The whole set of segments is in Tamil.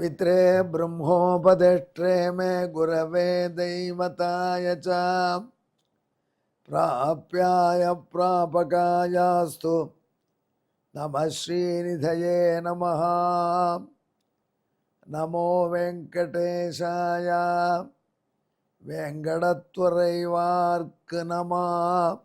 पित्रे ब्रह्मोपदेष्ट्रे मे गुरवे दैवताय च प्राप्याय प्रापकायास्तु नमः श्रीनिधये नमः। नमो वेंकटेशाय वेंकटत्वरैवार्क नमः।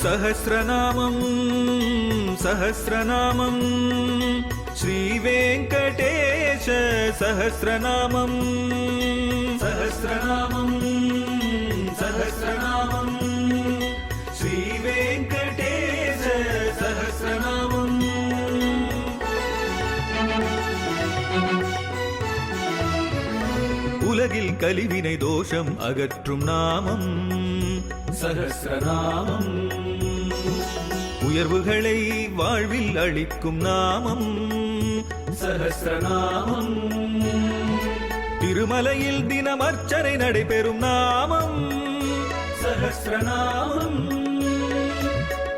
सहस्रनामं सहस्रनामं श्रीवेङ्कटेश सहस्रनामं सहस्रनामं सहस्रनामं श्रीवेङ्कटेश सहस्रनामम्। உலகில் கலிவினை தோஷம் அகற்றும் நாமம் சஹஸ்ரநாமம். உயர்வுகளை வாழ்வில் அளிக்கும் நாமம் சஹஸ்ரநாமம். திருமலையில் தினம் அர்ச்சனை நடைபெறும் நாமம் சஹஸ்ரநாமம்.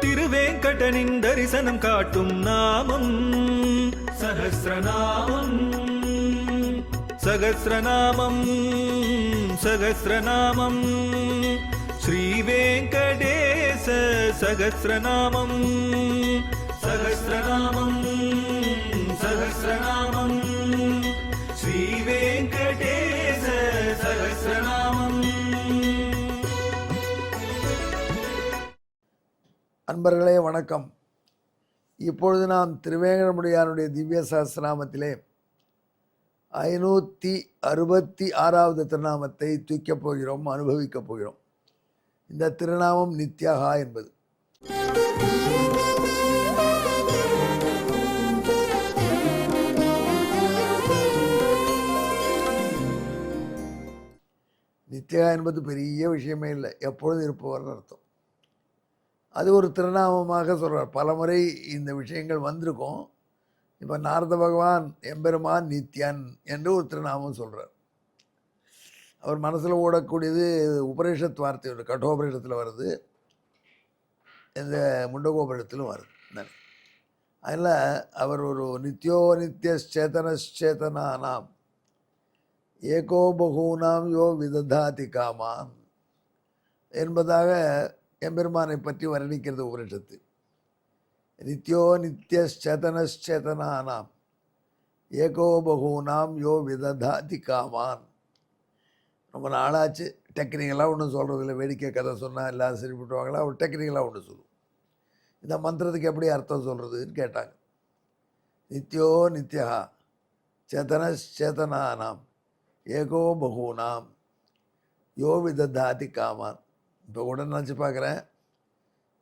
திருவேங்கடனின் தரிசனம் காட்டும் நாமம் சஹஸ்ரநாமம். சகஸ்ரநாமம் சகஸ்ரநாமம் ஸ்ரீவேங்கடேச சகஸ்ரநாமம் சகஸ்ரநாமம் சகஸ்ரநாமம் ஸ்ரீவேங்கடேச சகஸ்ரநாமம். அன்பர்களே வணக்கம். இப்பொழுது நாம் திருவேங்கடமுடியானுடைய திவ்ய சஹஸ்ரநாமத்திலே 566வது திருநாமத்தை தூக்கப் போகிறோம், அனுபவிக்கப் போகிறோம். இந்த திருநாமம் நித்யகா என்பது. நித்யகா என்பது பெரிய விஷயமே இல்லை, எப்பொழுதும் இருப்பவர் அர்த்தம். அது ஒரு திருநாமமாக சொல்கிறார். பலமுறை இந்த விஷயங்கள் வந்திருக்கும். இப்போ நாரத பகவான் எம்பெருமான் நித்யன் என்று ஒரு திருநாமம் சொல்கிறார். அவர் மனசில் ஓடக்கூடியது உபனிஷத் வார்த்தை ஒன்று, கட்டோபனிஷத்தில் வருது, இந்த முண்டகோபனிஷத்திலும் வருது. அதில் அவர் ஒரு நித்யோ நித்யச்சேதனச்சேதனானாம் ஏகோ பகூனாம் யோ விததாதி காமான் என்பதாக எம்பெருமானை பற்றி வர்ணிக்கிறது உபனிஷத்து. நித்யோ நித்யச்சேதனச்சேதனானாம் ஏகோ பகூனாம் யோ விததாதி காமான். ரொம்ப நாளாச்சு டெக்னிக்கலாக ஒன்றும் சொல்கிறது இல்லை. வேடிக்கை கதை சொன்னால் எல்லோரும் சரிப்பட்டுவாங்களா? அவர் டெக்னிக்கலாக ஒன்று சொல்லுவோம். இந்த மந்திரத்துக்கு எப்படி அர்த்தம் சொல்கிறதுன்னு கேட்டாங்க. நித்யோ நித்யா சேதனச்சேதனானாம் ஏகோ பகூனாம் யோ விததாதி காமான். இப்போ கூட நினச்சி பார்க்குறேன்,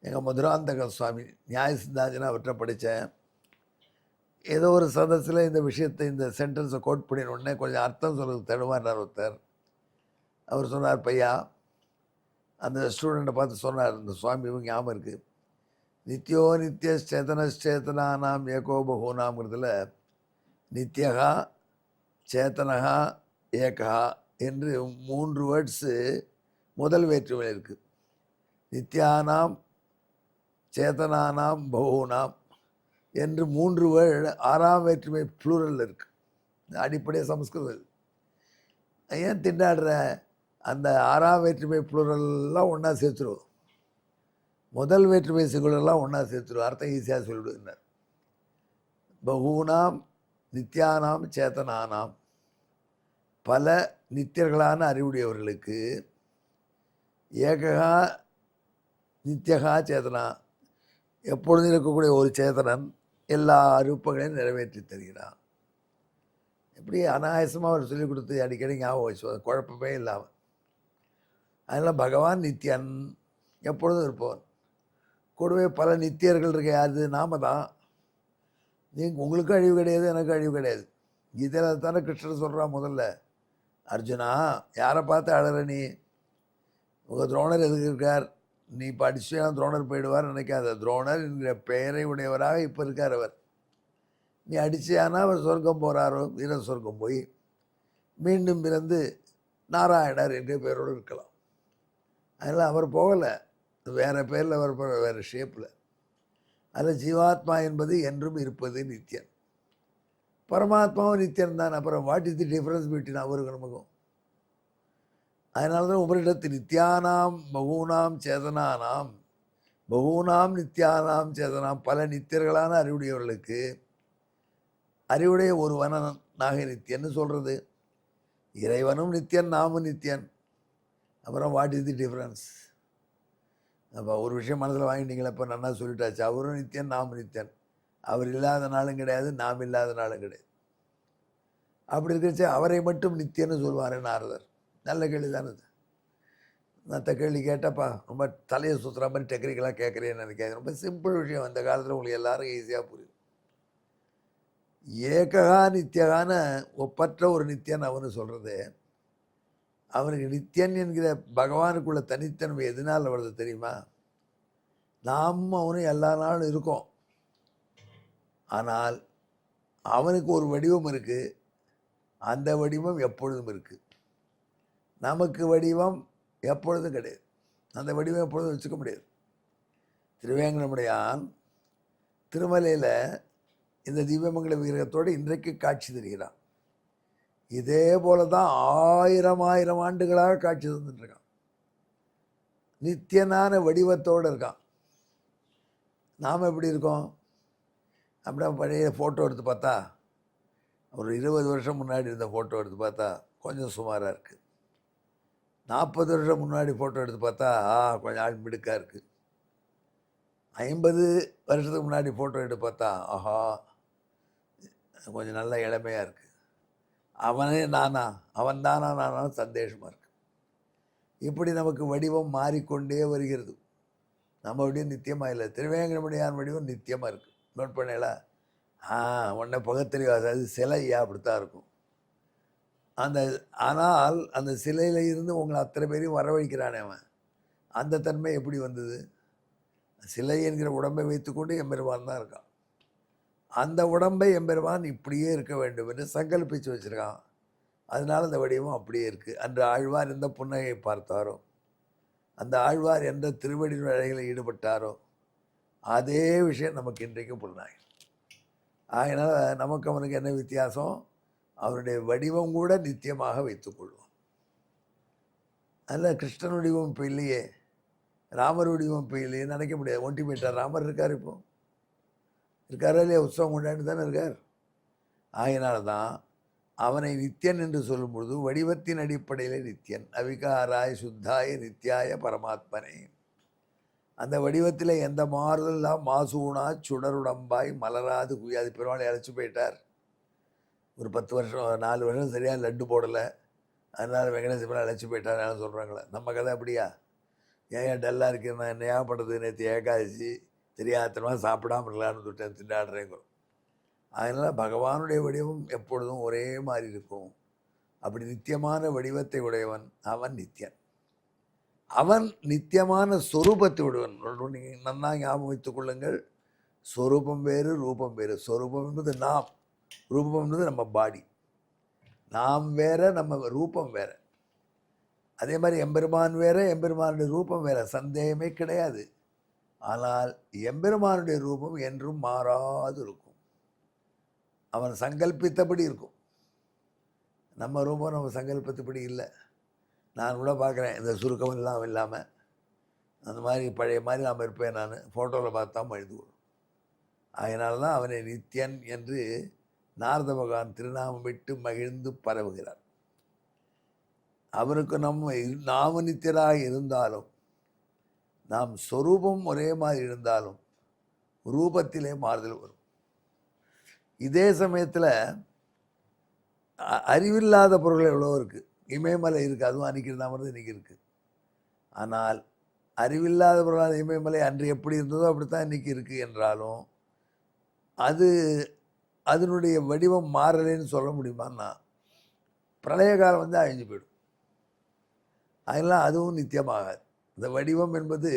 எங்கள் மதுராந்தக சுவாமி நியாய சித்தாந்தனை அவர்கிட்ட படித்தேன். ஏதோ ஒரு சதஸில் இந்த விஷயத்தை, இந்த சென்டென்ஸை கோட் பண்ணின உடனே கொஞ்சம் அர்த்தம் சொல்கிறதுக்கு தடுமாறினார் ஒருத்தர். அவர் சொன்னார், பையா, அந்த ஸ்டூடெண்ட்டை பார்த்து சொன்னார், இந்த சுவாமி இவங்க ஞாபகம் இருக்குது, நித்யோ நித்யச்சேதனச்சேதனானாம் ஏகோ பகூனாம்ங்கிறதுல நித்யகா சேத்தனகா ஏகா என்று 3 வேர்ட்ஸு முதல் வேற்றுமையில் இருக்குது. நித்யானாம் சேதனானாம் பகூனாம் என்று 3 வேர்டு 6ஆம் வேற்றுமை ப்ளூரல் இருக்குது. அடிப்படையாக சமஸ்கிருதம். ஏன் திண்டாடுற? அந்த 6ஆம் வேற்றுமை ப்ளூரல்லாம் ஒன்றா சேர்த்துருவோம், முதல் வேற்றுமை சிங்குலர்லாம் ஒன்றா சேர்த்துருவோம், அர்த்தம் ஈஸியாக சொல்லிவிடுனார். பகூனாம் நித்யானாம் சேத்தனானாம், பல நித்தியர்களான அறிவுடையவர்களுக்கு, ஏகா நித்யகா சேதனா, எப்பொழுதும் இருக்கக்கூடிய ஒரு சேதனன் எல்லா ரூபங்களையும் நிறைவேற்றி தருகிறான். எப்படி அனாயாசமாக அவர் சொல்லிக் கொடுத்து அடிக்கடி ஞாபகம் வச்சு, குழப்பமே இல்லாமல். அதனால் பகவான் நித்யன், எப்பொழுதும் இருப்பவன். கூடவே பல நித்தியர்கள் இருக்க. யாரு? நாம தான். உங்களுக்கு அழிவு கிடையாது, எனக்கு அழிவு கிடையாது. கீதையில் தானே கிருஷ்ணர் சொல்கிறான் முதல்ல, அர்ஜுனா, யாரை பார்த்து அழற நீ? உங்கள் துரோணர் எதுக்கு இருக்கார்? நீ படிச்சுனா துரோணர் போயிடுவார் நினைக்காத. துரோணர் என்கிற பெயரை உடையவராக இப்போ இருக்கார் அவர். நீ அடிச்சியானா அவர் சொர்க்கம் போகிறாரோ, வீர சொர்க்கம் போய் மீண்டும் பிறந்து நாராயணர் என்ற பெயரோடு இருக்கலாம். அதனால் அவர் போகலை, வேறு பேரில் அவர் வேறு ஷேப்பில். அதில் ஜீவாத்மா என்பது என்றும் இருப்பது நித்தியன், பரமாத்மாவும் நித்தியன் தான். அப்புறம் what is the difference between அவருக்கு நமக்கும்? அதனால தான் உபரிடத்து நித்யானாம் பகூனாம் சேதனானாம், பகூனாம் நித்யானாம் சேதனாம், பல நித்தியர்களான அறிவுடையவர்களுக்கு அறிவுடைய ஒருவனாக நித்தியன்னு சொல்கிறது. இறைவனும் நித்தியன், நாமும் நித்தியன். அப்புறம் வாட் இஸ் தி டிஃப்ரென்ஸ்? அப்போ ஒரு விஷயம் மனசில் வாங்கிட்டீங்களா? இப்போ நல்லா சொல்லிட்டாச்சு, அவரும் நித்தியன், நாமும் நித்தியன். அவர் இல்லாத நாளும் கிடையாது, நாம் இல்லாத நாளும் கிடையாது. அப்படி இருக்கிறச்சு அவரை மட்டும் நித்தியன்னு சொல்லுவார் நாரதர். நல்ல கேள்வி தானே அது. மற்ற கேள்வி கேட்டப்பா ரொம்ப தலையை சுற்றுற மாதிரி டெக்னிக்கலாக கேட்குறேன்னு நினைக்காது. ரொம்ப சிம்பிள் விஷயம். அந்த காலத்தில் உங்களுக்கு எல்லாரும் ஈஸியாக புரியும். ஏககா நித்தியகான ஒப்பற்ற ஒரு நித்தியன் அவனு சொல்கிறது. அவனுக்கு நித்தியன் என்கிற பகவானுக்குள்ள தனித்தன்மை எதனால் வருது தெரியுமா? நாம் அவனும் எல்லா நாளும் இருக்கோம். ஆனால் அவனுக்கு ஒரு வடிவம் இருக்குது, அந்த வடிவம் எப்பொழுதும் இருக்குது. நமக்கு வடிவம் எப்பொழுதும் கிடையாது, அந்த வடிவம் எப்பொழுதும் வச்சுக்க முடியாது. திருவேங்கடமுடையான் திருமலையில் இந்த திவ்யமங்கல விக்கிரகத்தோடு இன்றைக்கு காட்சி தருகிறான். இதே போல தான் ஆயிரம் ஆண்டுகளாக காட்சி தந்துட்டுருக்கான். நித்தியனான வடிவத்தோடு இருக்கான். நாம் எப்படி இருக்கோம்? அப்படியே பழைய ஃபோட்டோ எடுத்து பார்த்தா, ஒரு 20 வருஷம் முன்னாடி இருந்த ஃபோட்டோ எடுத்து பார்த்தா கொஞ்சம் சுமாராக இருக்குது. 40 வருஷம் முன்னாடி ஃபோட்டோ எடுத்து பார்த்தா கொஞ்சம் ஆள் மிடுக்காக இருக்குது. 50 வருஷத்துக்கு முன்னாடி ஃபோட்டோ எடுத்து பார்த்தா ஆஹா கொஞ்சம் நல்ல இளமையாக இருக்குது. அவனே நானா, அவன் தானா நானான்னு சந்தேஷமாக இருக்குது. இப்படி நமக்கு வடிவம் மாறிக்கொண்டே வருகிறது. நம்ம வடிவம் நித்தியமாக இல்லை. திருவேங்கடமுடையான் வடிவம் நித்தியமாக இருக்குது. நோட் பண்ணல? உடனே பகுத்தறிவாது, அது சிலையா அப்படித்தான் இருக்கும். ஆனால் அந்த சிலையில் இருந்து உங்களை அத்தனை பேரையும் வரவழைக்கிறானே அவன். அந்த தன்மை எப்படி வந்தது? சிலை என்கிற உடம்பை வைத்துக்கொண்டு எம்பெருமான் தான் இருக்கான். அந்த உடம்பை எம்பெருமான் இப்படியே இருக்க வேண்டும் என்று சங்கல்பித்து வச்சுருக்கான். அதனால் அந்த வடிவம் அப்படியே இருக்குது. அன்று ஆழ்வார் எந்த புன்னகையை பார்த்தாரோ, அந்த ஆழ்வார் எந்த திருவடி அழகில் ஈடுபட்டாரோ, அதே விஷயம் நமக்கு இன்றைக்கும் புலனாகும். அதனால் நமக்கு அவனுக்கு என்ன வித்தியாசம்? அவருடைய வடிவம் கூட நித்தியமாக வைத்துக்கொள்வோம். அதில் கிருஷ்ணன் வடிவம் இப்போ இல்லையே, ராமர் வடிவம் இப்போ இல்லையே, நினைக்க முடியாது. ஒண்டி போயிட்டார். ராமர் இருக்கார், இப்போ இருக்காரா இல்லையா? உற்சவம் கொண்டாடி தானே இருக்கார். ஆகினால தான் அவனை நித்தியன் என்று சொல்லும் பொழுது வடிவத்தின் அடிப்படையில் நித்தியன். அவிகாராய் சுத்தாய நித்தியாய பரமாத்மனே. அந்த வடிவத்தில் எந்த மாறுதலாம் மாசூனா சுடருடம்பாய் மலராது குய்யாது. பெருமாளை அழைச்சி போயிட்டார். ஒரு 10 வருஷம் 4 வருஷம் சரியாக லட்டு போடலை, அதனால் வெங்கடேச பெருமாள் அழைச்சி போயிட்டார் சொல்கிறாங்களே. நம்ம கதை அப்படியா? ஏன் டல்லாக இருக்குது? நான் என்ன ஏகப்படுறது? நேற்று ஏகாதசி தெரியாதனமாக சாப்பிடாமல் இருக்கலான்னு விட்டேன், திண்டாடுறேங்கிறோம். அதனால் பகவானுடைய வடிவம் எப்பொழுதும் ஒரே மாதிரி இருக்கும். அப்படி நித்தியமான வடிவத்தை உடையவன் அவன் நித்தியன். அவன் நித்தியமான சொரூபத்தை உடையவன். நீங்கள் நன்னா ஞாபகம் வைத்துக் கொள்ளுங்கள். சொரூபம் வேறு, ரூபம் வேறு. சொரூபம் என்பது நாம், ரூபம் என்பது நம்ம பாடி. நாம் வேற, நம்ம ரூபம் வேற. அதே மாதிரி எம்பெருமான் வேற, எம்பெருமானுடைய ரூபம் வேற, சந்தேகமே கிடையாது. ஆனால் எம்பெருமானுடைய ரூபம் என்றும் மாறாது இருக்கும். அவன் சங்கல்பித்தபடி இருக்கும். நம்ம ரூபம் நம்ம சங்கல்பத்தபடி இல்லை. நான் கூட பார்க்குறேன், இந்த சுருக்கம் எல்லாம் இல்லாமல் அந்த மாதிரி பழைய மாதிரி நாம் இருப்பேன். நான் ஃபோட்டோவில் பார்த்தா எழுதுவோம். அதனால தான் அவனை நித்தியன் என்று நாரத பகவான் திருநாமம் விட்டு மகிழ்ந்து பரவுகிறார். அவனுக்கு நாம நித்தியராக இருந்தாலும், நாம் சொரூபம் ஒரே மாதிரி இருந்தாலும் ரூபத்திலே மாறுதல் வரும். இதே சமயத்தில் அறிவில்லாத பொருள் எவ்வளோ இருக்குது. இமயமலை இருக்குது, அதுவும் அன்றைக்கி இருந்தால் மட்டும் இன்றைக்கி இருக்குது. ஆனால் அறிவில்லாத பொருளான இமயமலை அன்று எப்படி இருந்ததோ அப்படித்தான் இன்றைக்கி இருக்குது என்றாலும் அதனுடைய வடிவம் மாறலைன்னு சொல்ல முடியுமான்னா பிரளய காலம் வந்து அழிஞ்சு போயிடும். அதெல்லாம் அதுவும் நித்தியமாகாது. இந்த வடிவம் என்பது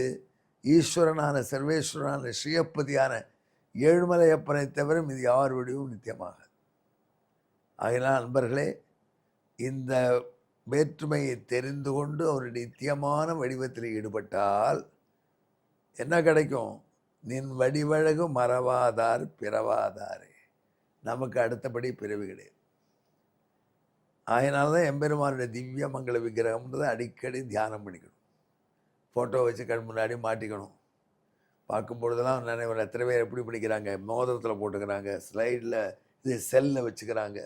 ஈஸ்வரனான சர்வேஸ்வரனான ஸ்ரீயப்பதியான ஏழுமலையப்பனை தவிர இது யார் வடிவும் நித்தியமாகாது. ஆகையினால் நண்பர்களே, இந்த வேற்றுமையை தெரிந்து கொண்டு அவர் நித்தியமான வடிவத்தில் ஈடுபட்டால் என்ன கிடைக்கும்? நின் வடிவழகு மறவாதார் பிறவாதாரே. நமக்கு அடுத்தபடி பிறவி கிடையாது. அதனால தான் எம்பெருமானுடைய திவ்ய மங்கள விக்கிரகம்ன்றதை அடிக்கடி தியானம் பண்ணிக்கணும். ஃபோட்டோ வச்சு கண் முன்னாடி மாட்டிக்கணும். பார்க்கும் பொழுதெல்லாம் நினைவு எத்தனை பேர் எப்படி படிக்கிறாங்க, மோதிரத்தில் போட்டுக்கிறாங்க, ஸ்லைடில் இது செல்லில் வச்சுக்கிறாங்க.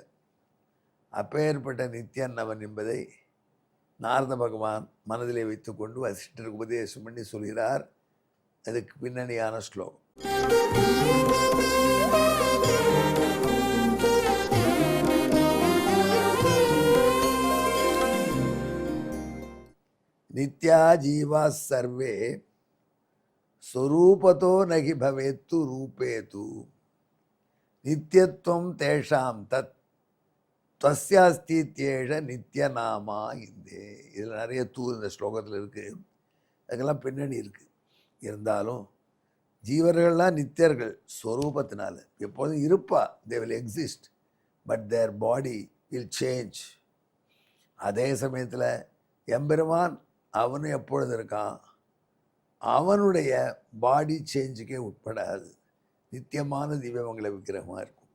அப்பேற்பட்ட நித்தியன் அவன் என்பதை நாரத பகவான் மனதிலே வைத்து கொண்டு வசிஷ்டருக்கு உபதேசம் பண்ணி சொல்கிறார். அதுக்கு பின்னணியான ஸ்லோகம். நித்யா ஜீவா சர்வே ஸ்வரூபதோ நகி பவேத்து ரூபேது நித்தியத்துவம் தேஷாம் தத் தஸ்யாஸ்தித்யேஷ நித்யநாமா இந்தே. இதில் நிறைய இந்த ஸ்லோகத்தில் இருக்குது. அதுக்கெல்லாம் பின்னணி இருக்குது. இருந்தாலும் ஜீவர்கள்லாம் நித்தியர்கள் ஸ்வரூபத்தினால எப்போதும் இருப்பா. They will exist, but their body will change. அதே சமயத்தில் எம்பெருமான் அவனும் எப்பொழுது இருக்கான், அவனுடைய பாடி சேஞ்சுக்கே உட்படாது. நித்தியமான திவ்யமங்கள விக்கிரகமாக இருக்கும்.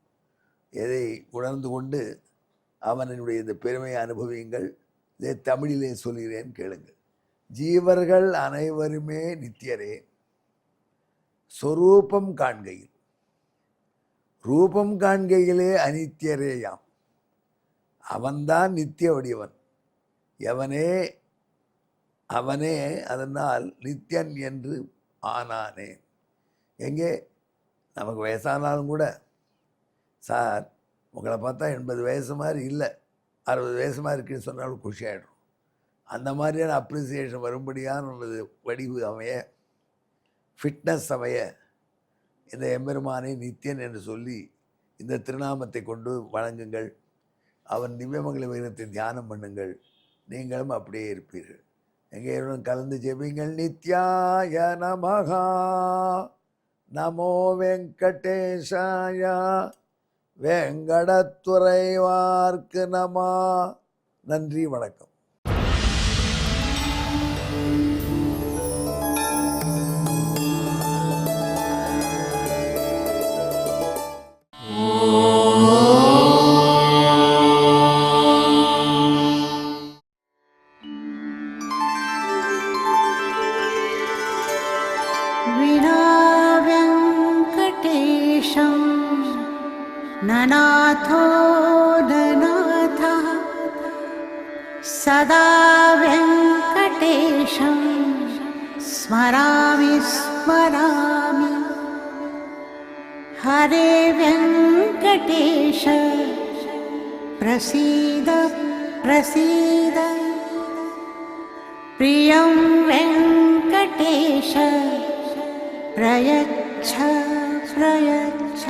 எதை உணர்ந்து கொண்டு அவனுடைய இந்த பெருமையை அனுபவியுங்கள். இதை தமிழிலே சொல்கிறேன் கேளுங்கள். ஜீவர்கள் அனைவருமே நித்தியரே. சொரூபம் காண்கையில், ரூபம் காண்கையிலே அனித்தியரேயாம். அவன்தான் நித்திய வடிவன். அவனே அதனால் நித்தியன் என்று ஆனானே. எங்கே நமக்கு வயசானாலும் கூட, சார் உங்களை பார்த்தா 80 வயசு மாதிரி இல்லை, 60 வயசு மாதிரி இருக்குன்னு சொன்னாலும் குஷி ஆகிடும். அந்த மாதிரியான அப்ரிசியேஷன் வரும்படியான வடிவு அமைய, ஃபிட்னஸ் அமைய இந்த எம்பெருமானை நித்தியன் என்று சொல்லி இந்த திருநாமத்தை கொண்டு வணங்குங்கள். அவன் திவ்யமங்கள விக்கிரகத்தை தியானம் பண்ணுங்கள். நீங்களும் அப்படியே இருப்பீர்கள். எங்கேயும் கலந்து ஜெபிங்கள். நித்யாய நமஹா, நமோ வெங்கடேஷாய, வெங்கடத்துறைவார்க்கு நமா. நன்றி, வணக்கம். ननाथो ननाथः सदा वेङ्कटेशं स्मरामि स्मरामि. हरे वेङ्कटेश प्रसीद प्रसीद. प्रियं वेङ्कटेश प्रयच्छ प्रयच्छ.